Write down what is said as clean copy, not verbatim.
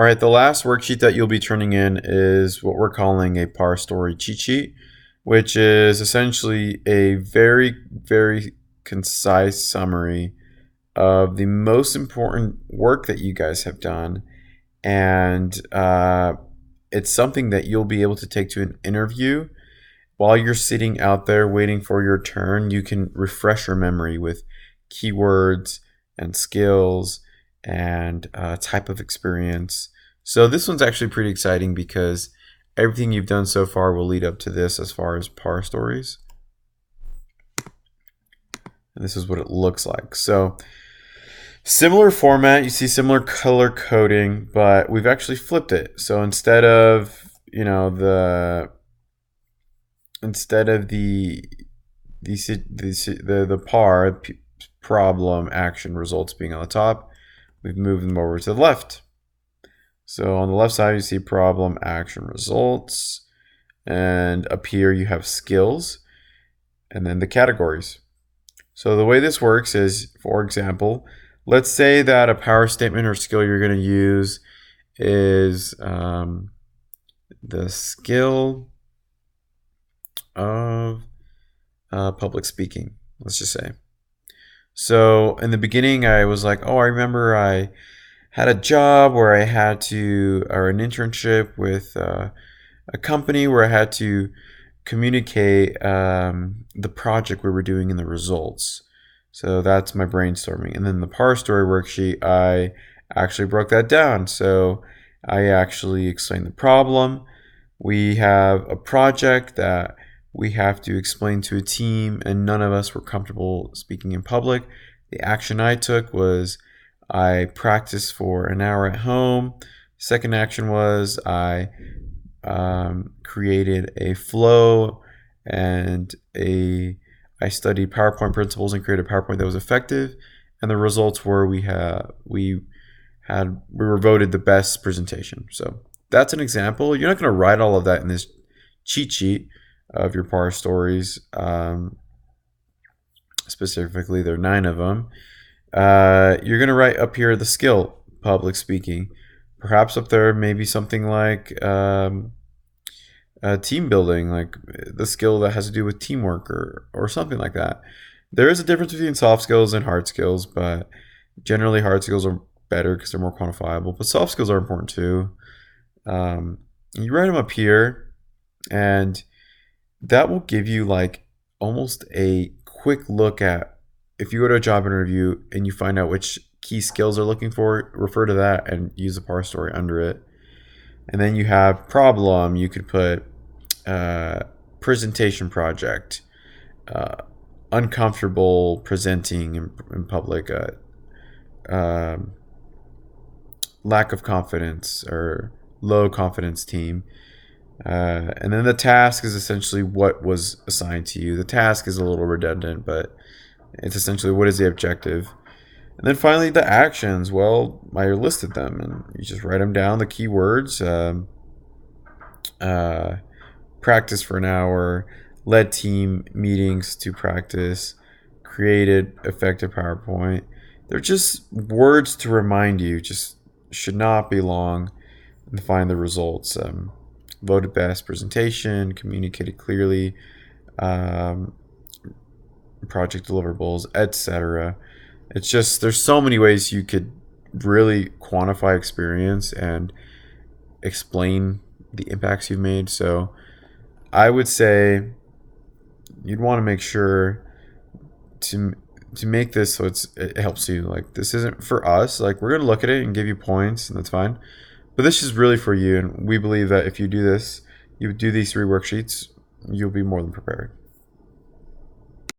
All right, the last worksheet that you'll be turning in is what we're calling a Power Story cheat sheet, which is essentially a very, very concise summary of the most important work that you guys have done. And it's something that you'll be able to take to an interview. While you're sitting out there waiting for your turn, you can refresh your memory with keywords and skills and type of experience. So this one's actually pretty exciting because everything you've done so far will lead up to this as far as Power Stories. And this is what it looks like. So similar format, you see similar color coding, but we've actually flipped it. So instead of, the PAR, problem, action, results being on the top, we've moved them over to the left. So on the left side, you see problem, action, results. And up here, you have skills and then the categories. So the way this works is, for example, let's say that a power statement or skill you're going to use is the skill of public speaking, let's just say. So in the beginning, I was like, I remember I had a job where I had to, or an internship with a company where I had to communicate the project we were doing and the results. So that's my brainstorming. And then the Power Story worksheet, I actually broke that down. So I actually explained the problem. We have a project that we have to explain to a team, and none of us were comfortable speaking in public. The action I took was I practiced for an hour at home. Second action was I created a flow and I studied PowerPoint principles and created a PowerPoint that was effective. And the results were we were voted the best presentation. So that's an example. You're not going to write all of that in this cheat sheet of your Power Stories. Specifically, there are 9 of them. You're going to write up here the skill, public speaking. Perhaps up there maybe something like team building, like the skill that has to do with teamwork or something like that. There is a difference between soft skills and hard skills, but generally hard skills are better because they're more quantifiable. But soft skills are important too. You write them up here, and that will give you like almost a quick look at, if you go to a job interview and you find out which key skills they're looking for, refer to that and use a Power Story under it. And then you have problem. You could put presentation project, uncomfortable presenting in public, lack of confidence or low confidence team. And then the task is essentially what was assigned to you. The task is a little redundant, but it's essentially what is the objective. And then finally the actions. Well, I listed them, and you just write them down, the keywords. Practice for an hour, led team meetings to practice, created effective PowerPoint. They're just words to remind you, just should not be long, and find the results. Voted best presentation, communicated clearly, project deliverables, etc. It's just, there's so many ways you could really quantify experience and explain the impacts you've made. So I would say you'd want to make sure to make this so it helps you. Like, this isn't for us. Like, we're going to look at it and give you points, and that's fine. But this is really for you, and we believe that if you do this, you do these 3 worksheets, you'll be more than prepared.